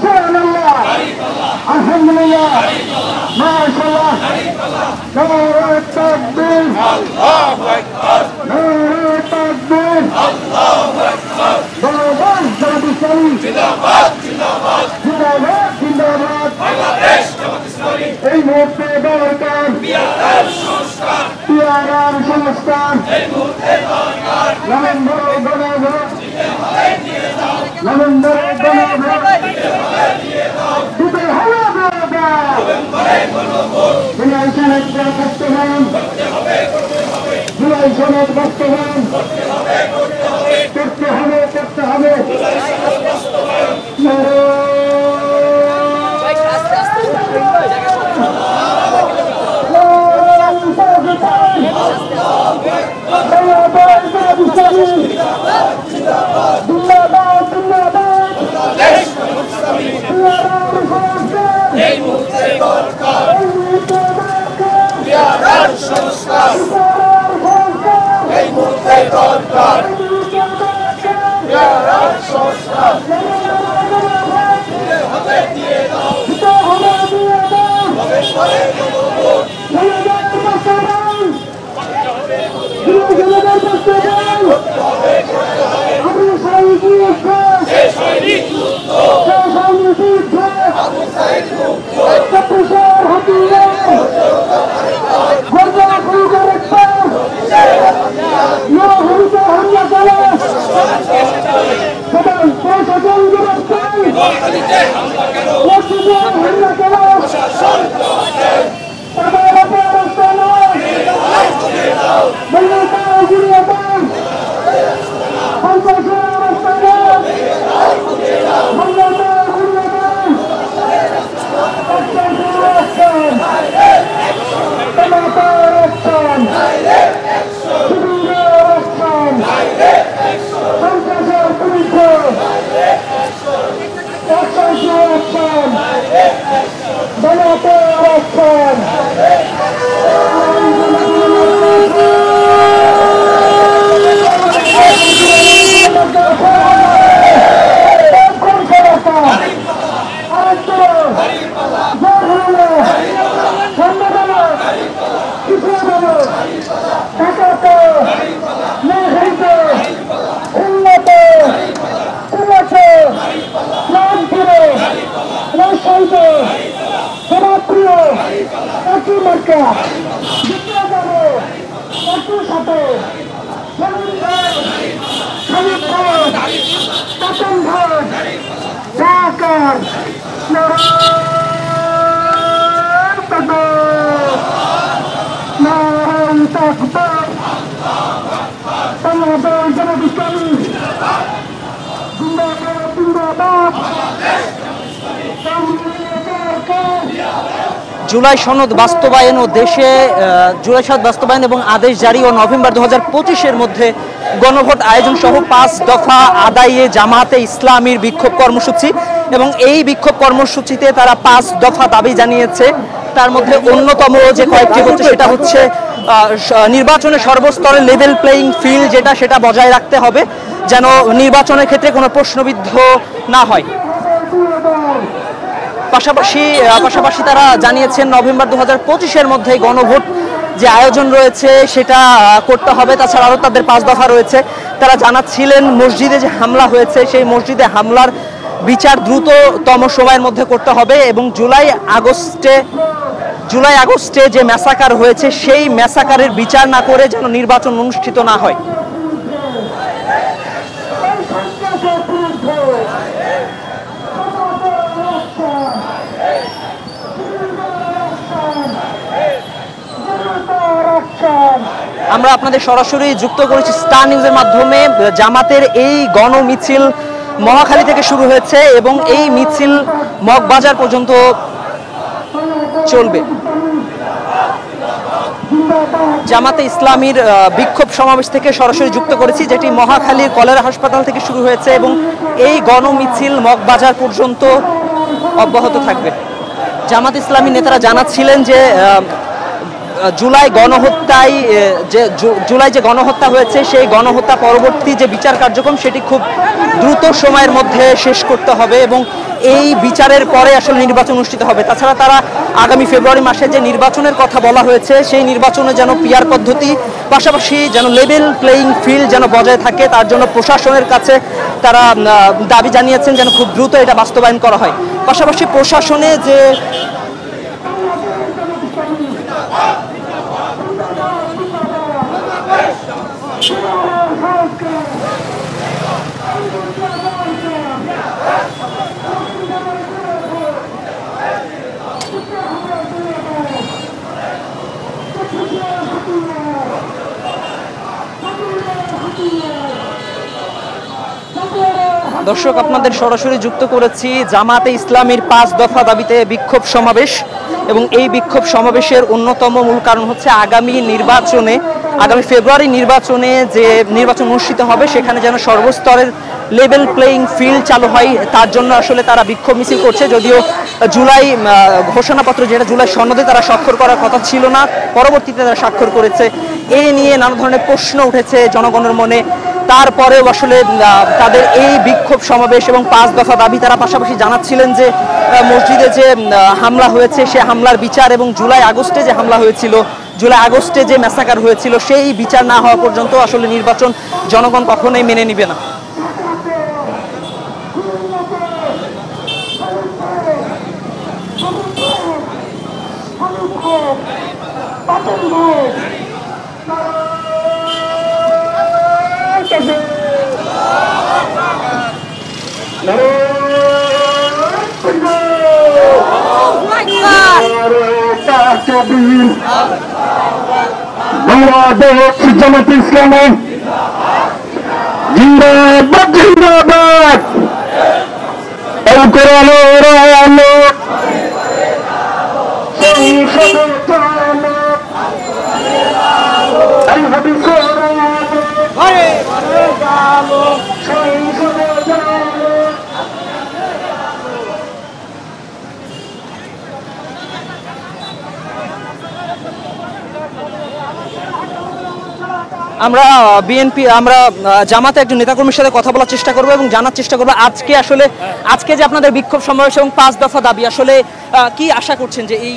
সুবহানাল্লাহ, আলহামদুলিল্লাহ, মাশাআল্লাহ, নারে তাকবীর, আল্লাহু আকবার, নারে তাকবীর, আল্লাহু আকবার, জিন্দাবাদ জামাত ইসলামী, জিন্দাবাদ জিন্দাবাদ, জিন্দাবাদ জিন্দাবাদ, বাংলাদেশ জামাত ইসলামী। এই মুহূর্তে দরকার পিয়ারার সংস্কার, পিয়ারার সংস্কার এই মুহূর্তে দরকার। নভেম্বর গণভোট নভেম্বর গণভোট দিতে হবে নভেম্বরে গণভোট। জুলাই সনদ বাস্তবায়ন করতে হবে, জুলাই সনদ বাস্তবায়ন করতে হবে, করতে হবে, করতে হবে। জুলাই সনদ বাস্তবায়ন ও দেশে জুলাই সনদ বাস্তবায়ন এবং আদেশ জারি ও নভেম্বর 2025-এর মধ্যে গণভোট আয়োজন সহ 5 দফা আদায়ে জামাতে ইসলামীর বিক্ষোভ কর্মসূচি এবং এই বিক্ষোভ কর্মসূচিতে তারা 5 দফা দাবি জানিয়েছে। তার মধ্যে অন্যতম যে কয়েকটি হচ্ছে সেটা হচ্ছে নির্বাচনে সর্বস্তরে লেভেল প্লেইং ফিল্ড যেটা সেটা বজায় রাখতে হবে, যেন নির্বাচনের ক্ষেত্রে কোনো প্রশ্নবিদ্ধ না হয়। পাশাপাশি তারা জানিয়েছেন নভেম্বর 2025-এর মধ্যে গণভোট যে আয়োজন রয়েছে সেটা করতে হবে। তাছাড়া আরও তাদের 5 দফা রয়েছে। তারা জানাচ্ছিলেন মসজিদে যে হামলা হয়েছে সেই মসজিদে হামলার বিচার দ্রুততম সময়ের মধ্যে করতে হবে এবং জুলাই আগস্টে যে ম্যাসাকার হয়েছে সেই ম্যাসাকারের বিচার না করে যেন নির্বাচন অনুষ্ঠিত না হয়। আমরা আপনাদের সরাসরি যুক্ত করেছি স্টার নিউজের মাধ্যমে। জামাতের এই গণমিছিল মহাখালী থেকে শুরু হয়েছে এবং এই মিছিল মগবাজার পর্যন্ত চলবে। জামাতে ইসলামীর বিক্ষোভ সমাবেশ থেকে সরাসরি যুক্ত করেছি, যেটি মহাখালীর কলেরা হাসপাতাল থেকে শুরু হয়েছে এবং এই গণমিছিল মগবাজার পর্যন্ত অব্যাহত থাকবে। জামাত ইসলামী নেতারা জানাচ্ছিলেন যে জুলাই যে গণহত্যা হয়েছে সেই গণহত্যা পরবর্তী যে বিচার কার্যক্রম সেটি খুব দ্রুত সময়ের মধ্যে শেষ করতে হবে এবং এই বিচারের পরে আসলে নির্বাচন অনুষ্ঠিত হবে। তাছাড়া তারা আগামী ফেব্রুয়ারি মাসে যে নির্বাচনের কথা বলা হয়েছে সেই নির্বাচনে যেন পিআর পদ্ধতি পাশাপাশি যেন লেভেল প্লেয়িং ফিল্ড যেন বজায় থাকে তার জন্য প্রশাসনের কাছে তারা দাবি জানিয়েছেন যেন খুব দ্রুত এটা বাস্তবায়ন করা হয়। পাশাপাশি প্রশাসনে যে দর্শক আপনাদের সরাসরি যুক্ত করেছি জামাতে ইসলামীর 5 দফা দাবিতে বিক্ষোভ সমাবেশ এবং এই বিক্ষোভ সমাবেশের অন্যতম মূল কারণ হচ্ছে আগামী ফেব্রুয়ারি নির্বাচনে যে নির্বাচন অনুষ্ঠিত হবে সেখানে যেন সর্বস্তরের লেভেল প্লেয়িং ফিল্ড চালু হয় তার জন্য আসলে তারা বিক্ষোভ মিছিল করছে। যদিও জুলাই ঘোষণাপত্র যেটা জুলাই সনদে তারা স্বাক্ষর করার কথা ছিল না, পরবর্তীতে তারা স্বাক্ষর করেছে। এই নিয়ে নানা ধরনের প্রশ্ন উঠেছে জনগণের মনে। তারপরেও আসলে তাদের এই বিক্ষোভ সমাবেশ এবং 5 দফা দাবি তারা পাশাপাশি জানাচ্ছিলেন যে মসজিদে যে হামলা হয়েছে সে হামলার বিচার এবং জুলাই আগস্টে যে হামলা হয়েছিল, জুলাই আগস্টে যে ম্যাসাকার হয়েছিল সেই বিচার না হওয়া পর্যন্ত আসলে নির্বাচন জনগণ কখনোই মেনে নিবে না। বাংলাদেশ জামাত ইসলামী জিন্দাবাদ জিন্দাবাদ। এই কোরআনের আলো সংসদে চালো, এই হাদিসের আলো ঘরে ঘরে আলো সংসদে চালো। আমরা জামাতে একজন নেতাকর্মীর সাথে কথা বলার চেষ্টা করবো এবং জানার চেষ্টা করবো আজকে যে আপনাদের বিক্ষোভ সমাবেশ এবং 5 দফা দাবি আসলে কি আশা করছেন যে এই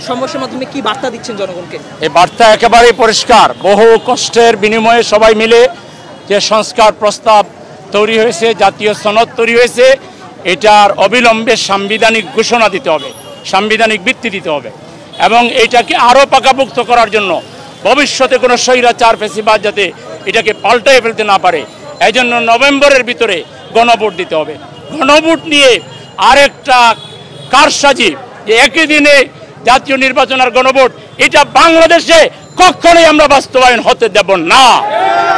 সমাবেশের মাধ্যমে কি বার্তা দিচ্ছেন জনগণকে? এই বার্তা একেবারেই পরিষ্কার। বহু কষ্টের বিনিময়ে সবাই মিলে যে সংস্কার প্রস্তাব তৈরি হয়েছে, জাতীয় সনদ তৈরি হয়েছে, এটার অবিলম্বে সাংবিধানিক ঘোষণা দিতে হবে, সাংবিধানিক ভিত্তি দিতে হবে এবং এটাকে আরও পাকাপোক্ত করার জন্য ভবিষ্যতে কোনো স্বৈরাচার ফ্যাসিবাদ যাতে এটাকে পাল্টায় ফেলতে না পারে এই জন্য নভেম্বরের ভিতরে গণভোট দিতে হবে। গণভোট নিয়ে আরেকটা কারসাজি যে একই দিনে জাতীয় নির্বাচন আর গণভোট, এটা বাংলাদেশে কখনোই আমরা বাস্তবায়ন হতে দেব না।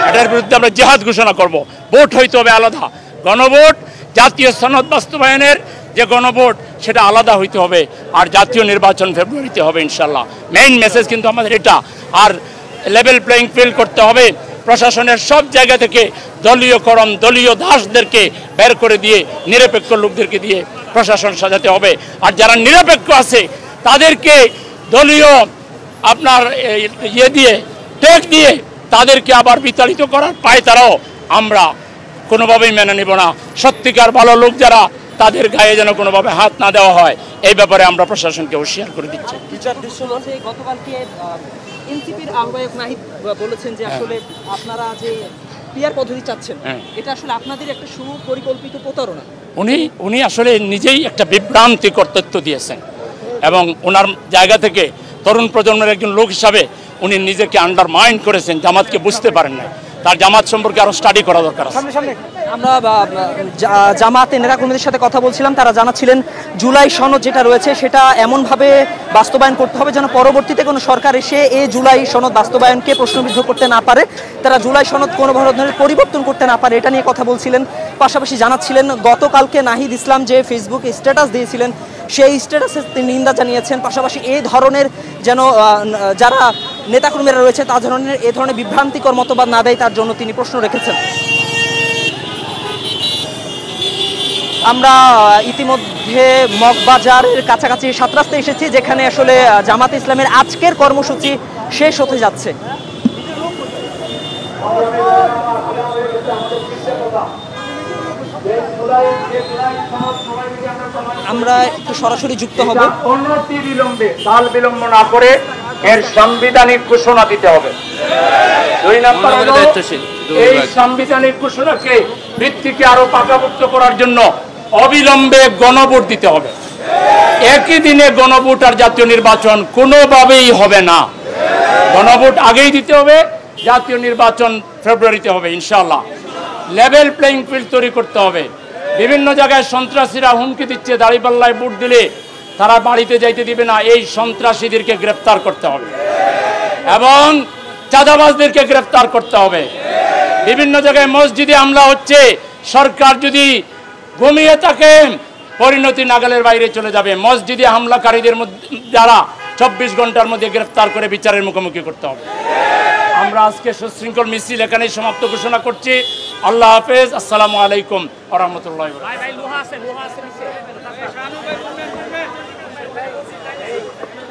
এটার বিরুদ্ধে আমরা জিহাদ ঘোষণা করব। ভোট হইতে হবে আলাদা, গণভোট জাতীয় সনদ বাস্তবায়নের যে গণভোট সেটা আলাদা হইতে হবে, আর জাতীয় নির্বাচন ফেব্রুয়ারিতে হবে ইনশাল্লাহ। মেইন মেসেজ কিন্তু আমাদের এটা। আর লেভেল প্লেয়িং ফিল্ড করতে হবে, প্রশাসনের সব জায়গা থেকে দলীয়করণ, দলীয় দাসদেরকে বের করে দিয়ে নিরপেক্ষ লোকদেরকে দিয়ে প্রশাসন সাজাতে হবে। আর যারা নিরপেক্ষ আছে তাদেরকে দলীয় আপনার দিয়ে টেক দিয়ে তাদেরকে আবার বিতাড়িত করার পায় তারাও আমরা কোনোভাবেই মেনে নেব না। সত্যিকার ভালো লোক যারা তাদের গায়ে যেন কোনোভাবে হাত না দেওয়া হয়, এই ব্যাপারে আমরা প্রশাসনকে হুঁশিয়ার করে দিচ্ছি। গতকালকে এনসিপির আহ্বায়ক নাহিদ বলেছেন যে আসলে আপনারা যে পিআর পদ্ধতি চাচ্ছেন এটা আসলে আপনাদের একটা সুপরিকল্পিত প্রতারণা। উনি আসলে নিজেই একটা বিভ্রান্তিকর তথ্য দিয়েছেন এবং ওনার জায়গা থেকে তরুণ প্রজন্মের একজন লোক হিসাবে উনি নিজেকে আন্ডারমাইন করেছেন, জামাতকে বুঝতে পারেন না। তার জামাত সম্পর্কে আরো স্টাডি করা দরকার আছে। আমরা জামাতে নেতাকর্মীদের সাথে কথা বলছিলাম, তারা জানাচ্ছিলেন জুলাই সনদ যেটা রয়েছে সেটা এমনভাবে বাস্তবায়ন করতে হবে যেন পরবর্তীতে কোনো সরকার এসে এই জুলাই সনদ বাস্তবায়নকে প্রশ্নবিদ্ধ করতে না পারে, তারা জুলাই সনদ কোনো ধরনের পরিবর্তন করতে না পারে, এটা নিয়ে কথা বলছিলেন। পাশাপাশি জানাচ্ছিলেন গতকালকে নাহিদ ইসলাম যে ফেসবুকে স্ট্যাটাস দিয়েছিলেন সেই স্ট্যাটাসে তিনি নিন্দা জানিয়েছেন। পাশাপাশি এই ধরনের যেন যারা নেতাকর্মীরা রয়েছে তা ধরনের এ ধরনের বিভ্রান্তিকর মতবাদ না দেয় তার জন্য তিনি প্রশ্ন রেখেছেন। আমরা ইতিমধ্যে মগবাজারের কাছাকাছি 7 রাস্তায় এসেছি যেখানে আসলে জামাতে ইসলামের আজকের কর্মসূচি শেষ হতে যাচ্ছে। আমরা একটু সরাসরি যুক্ত হব। অনতি বিলম্বে কাল বিলম্ব না করে এর সাংবিধানিক ঘোষণা দিতে হবে। 2 নম্বর হলো এই সাংবিধানিক ঘোষণাকে ভিত্তিকে আরো পাকাপোক্ত করার জন্য অবিলম্বে গণভোট দিতে হবে। একই দিনে গণভোট আর জাতীয় নির্বাচন কোনোভাবেই হবে না। গণভোট আগেই দিতে হবে, জাতীয় নির্বাচন ফেব্রুয়ারিতে হবে ইনশাআল্লাহ। লেভেল প্লেইং ফিল্ড তৈরি করতে হবে। বিভিন্ন জায়গায় সন্ত্রাসীরা হুমকি দিচ্ছে দাঁড়িপাল্লায় ভোট দিলে তারা বাড়িতে যাইতে দিবে না, এই সন্ত্রাসীদেরকে গ্রেফতার করতে হবে এবং চাঁদাবাজদেরকে গ্রেফতার করতে হবে। বিভিন্ন জায়গায় মসজিদে হামলা হচ্ছে, সরকার যদি ঘুমিয়ে থাকে পরিণতি নাগালের বাইরে চলে যাবে। মসজিদে হামলাকারীদের দ্বারা 24 ঘন্টার মধ্যে গ্রেফতার করে বিচারের মুখোমুখি করতে হবে। আমরা আজকে সুশৃঙ্খল মিছিল এখানেই সমাপ্ত ঘোষণা করছি। আল্লাহ হাফেজ। আসসালামু আলাইকুম ওয়া রাহমাতুল্লাহি।